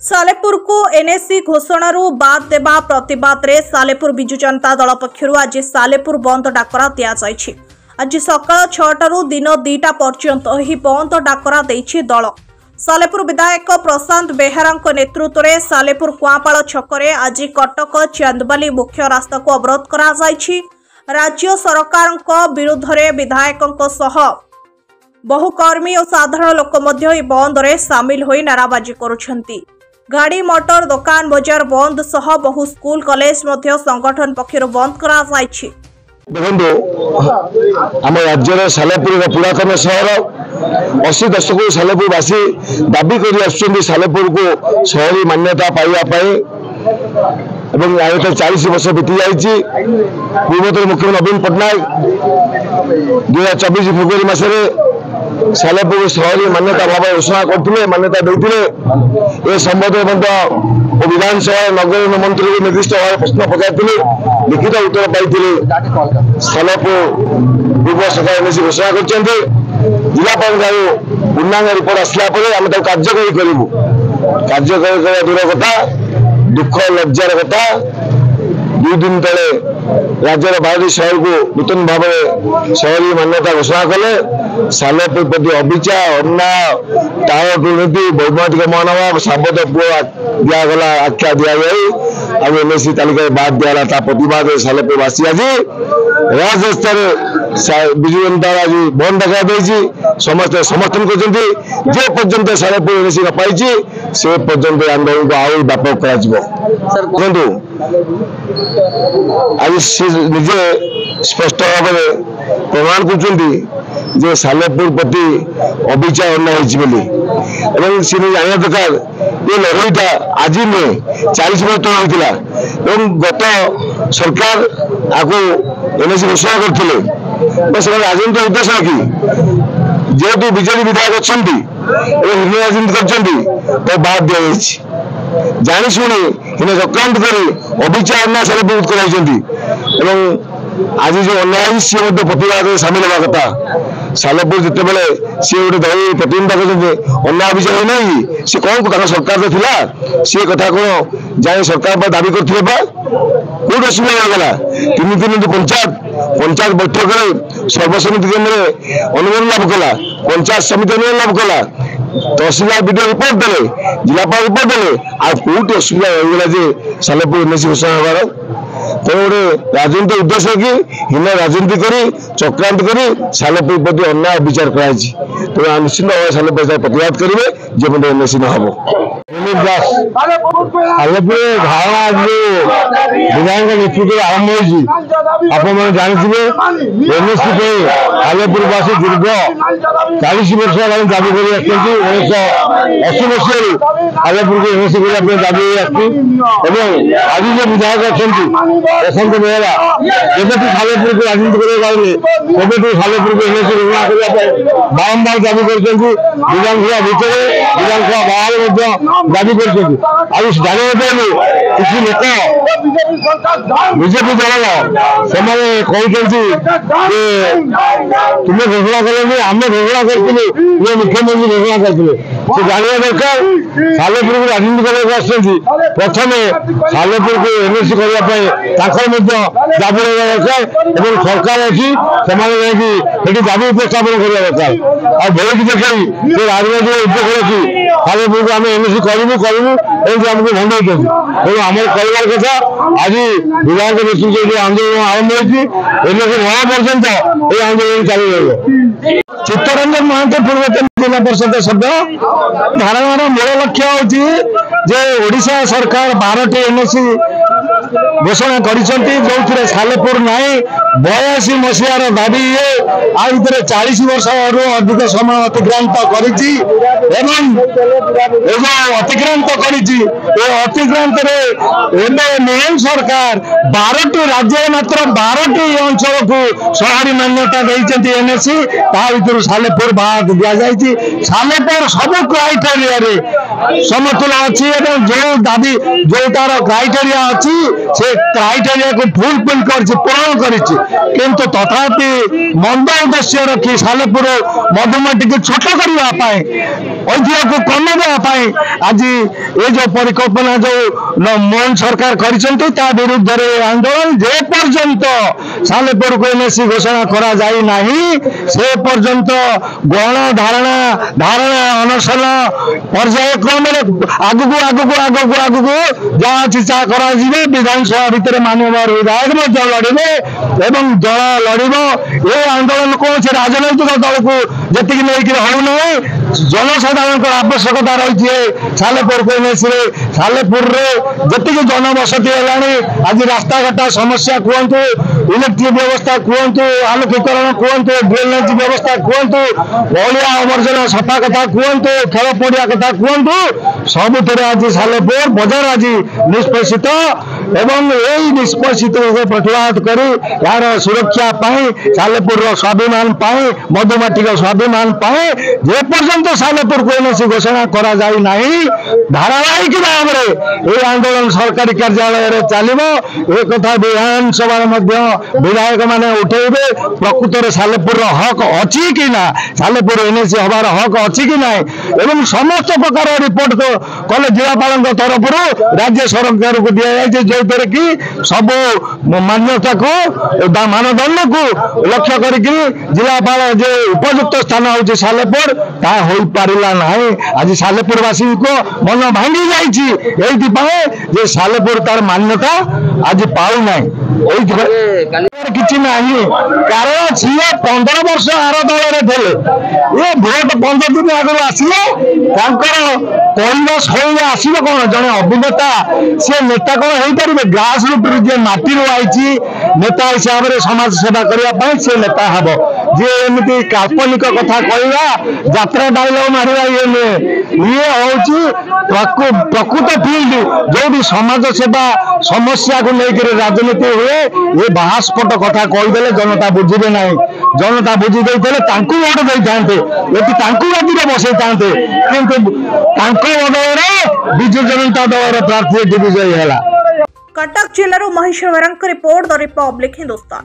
सालेपुर को एनएससी घोषण बाद देवा प्रतिवाद रे सालेपुर बिजु जनता दल पक्षरु आज सालेपुर बंद डाकरा दिया जायछि। आज सकाळ 6टारू दिन 2टा पर्यंत ही बंद डाकरा देछि दल। सालेपुर विधायक प्रशांत बेहेरांक नेतृत्व में सालेपुर कुआपाड़ छकरे आज कटक चांदबाली मुख्य रास्ता को अवरोध करा जायछि। राज्य सरकार विरुद्ध रे विधायकों सह बहु कर्मी और साधारण लोक मध्य बंद रे सामिल होई नाराबाजी करुछंती। गाड़ी मोटर दुकान बजार बंद सह बहु स्कूल कॉलेज मध्य संगठन पक्षर बंद करा जायछि। देखो आम राज्य सालेपुर पुरातन सहर 80 दशक सालेपुरवासी दाबी कर सालेपुर को शहरी मान्यता पाइबापी एवं आय 40 वर्ष बीती जाइए। पूर्वतन मुख्यमंत्री नवीन पट्टनायक 2024 फेब्रुआरी मसरे सालेपुर शहरी मान्यता भाव घोषणा करते मान्यता देते संबंध विधानसभा नगर मंत्री को निर्दिष्ट भाव प्रश्न पचार लिखित उत्तर पाई सालेपुर पूर्व सरकार एनएससी घोषणा कर जिलापाल पूर्णांग रिपोर्ट आसला आम कार्यकारी करूँ। कार्यकारी दूर कथा दुख लज्जार कथा 2 दिन तले राज्यर 12 शहर को नूतन भाव में शहरी मान्यता घोषणा कले। सालेपुर प्रति अविचार अन्याय टावर दुर्नीति वैमानिक मनोभाव साबत पुआ दिगला आख्या दि गई एनएससी तालिका बाद दिगला प्रतिवाद सालेपुरवासी आज राजस्थान विजु जनता आज बंद देखा समस्त समर्थन कर पर्यंत सालेपुर एनएससी न पाई से पर्यंत आंदोलन को आउ व्यापक कर आज निजे स्पष्ट भाव में प्रमाण कर सालेपुर प्रति अविचार अन्याय सी जाना दरकार ये लड़ईटा आज नुहे 40 वर्ष तला होता गत सरकार आपको एनएससी घोषणा करते राजनीतिक उद्देश्य कि जेहेतु बीजेपी विधायक अच्छा हिंदी राजनीति कर बाद दि जाशुणी हिने चक्रांत कर अविचार अन्याय सालेपुर कर आज जो अन्याय सी प्रतिवाद सामिल होगा कथा सालेपुर जिते बड़े सी गोटे दल प्रतिनिधिता कर अन्याय अभियोग नहीं सी कौन सरकार था सी कथा कौन जाए सरकार पर दाबी करते कौट असुविधा होगा 3 पंचायत बैठक में सर्वसम्मति केन्द्र अनुमोदन लाभ कला पंचायत समिति अनुमोदन लाभ कला तहसीलदार विडियो रिपोर्ट देले जिलापाल रिपोर्ट देले आ कौट असुविधा होगा सालेपुर एनएससी घोषणा होगार तेणु गोटे राजनीतिक उद्देश्य कि हिन राजनीति कर चक्रांत कर सालेपुर प्रति अन्याय विचार कराई तेणु निश्चित भाव सालेपुर प्रतिवाद करेंगे जो एनएससी न हम सालेपुर धारणा विधायक नेतृत्व आरंभ हो जानते एनएससी सालेपुरवासी दीर्घ 40 वर्ष दाबी कर 1980 मसीह सालेपुर को एनएससी करने दाबी आज जो विधायक अच्छा प्रशांत बेहेरा जब सालेपुर को राजनीति करें सालेपुर को एनएससी घोषणा करने बारंबार दाबी कर विधानसभा भितर विधानसभा बाहर दाबी कर जानते किसी लोक बीजेपी दल से तुम्हें घोषणा कल आम घोषणा करें मुख्यमंत्री घोषणा करते जानवा दरकार सालेपुर को राजनीति करने प्रथम सालेपुर को एनएससी करने दाबी रहा दरकार सरकार अच्छी से दाबी उपस्थापन करवा दरकार आ बहुत देखी राजनैतिक उद्देश्य अच्छी सालेपुर को आम एनएससी करूँ आमको भंडाई तेणु आम कहबार कथा आज विधायक नेतृत्व जो आंदोलन आरंभ होना पर्यंत ये आंदोलन चालू रहा। चित्तरंजन महांती पूर्वतन जिला परिषद सभ्य धारणार मूल लक्ष्य हूँ ओडिशा सरकार 12टी एनएससी घोषणा कर सालेपुर नाई 82 मसीहार दाबी आर 40 वर्ष अधिक समय अतिक्रांत कर अतिक्रांत सरकार 12टी राज्य मात्र 12टी अंचल को शहरी मान्यता देती एनएससी भर सालेपुर बाद दि जाती सालेपुर सब क्राइटेरिया समतुल अच्छी जो दाबी जो तार क्राइटेरिया अच्छी से क्राइटेरिया को फुलफिल पूरण किंतु तथापि मंद उद्देश्य रखी सालेपुर मधुमाटी को छोट करने ऐतिह्य को कमेवाई आज ये जो परिकल्पना जो मोहन सरकार कर विरुद्ध आंदोलन जे पर्यंत सालेपुर को एनएससी घोषणा करा जाई नहीं से पर्यंत गण धारणा अनशन पर्यायक्रम आगु आगु आगु जहाँ अच्छी चा कर विधानसभा भितर माननीय विधायक लड़े एवं दल लड़ ये आंदोलन कौन से राजनैतिक दल को जी नहीं होना जनसाधारण आवश्यकता रही है सालेपुर को एनएससी सालेपुर जी जनबसती है आज रास्ताघाट समस्या कहतु इलेक्ट्रिक व्यवस्था कहतु आलोकीकरण कहतु ड्रेनेज व्यवस्था कहतु अलिया आवर्जना सफा कथा कहतु खेल पड़िया कथा कहतु सबुथ आज सालेपुर बजार आज निष्पेषित एवं यही निष्पेषित प्रतिवाद कर यार सुरक्षा सालेपुर स्वाभिमान मधुमाटी स्वाभिमान जे पर्यंत सालेपुर को एनएससी घोषणा करा जाई नहीं धारावाहिक भाव में ये आंदोलन सरकारी कार्यालय चलो एक कथा विधानसभा विधायक माने उठेबे प्रकृत सालेपुर हक अच्छी कि ना सालेपुर एनएससी हबार हक अच्छी कि ना एवं समस्त प्रकार रिपोर्ट तो कले जिलापाल तरफ राज्य सरकार को दि जाए जो कि सब मान्यता को मानदंड को लक्ष्य करके जिलापाल जो उपयुक्त स्थान हूँ सालेपुर ता हो पारा ना आज सालेपुरवासी को मन भांगी जाए सालेपुर तार मान्यता आज पाऊ ना कि कारण सी 15 वर्ष आर दल ये भोट 15 दिन आगे आसिले कहना शैली आसो कौन जड़े अभिनेता सी नेता कौन हो पारे ग्रास रूट जे माटी आई नेता हिसाब से समाज सेवा करने से नेता हम जी एमती काल्पनिक कथा कहवा यात्रा डायलग मारिया ये नुहे ये हूँ प्रकृत फील्ड जो भी समाज सेवा समस्या को लेकर राजनीति हुए ये बाहास्पट कथा कहीदे जनता बुझे ना जनता बुझी वोट देते ये बसई था कि बदल विजु जनता दल प्रार्थी विजयी है। कटक जिल्लार Maheshwar report the Republic Hindustan.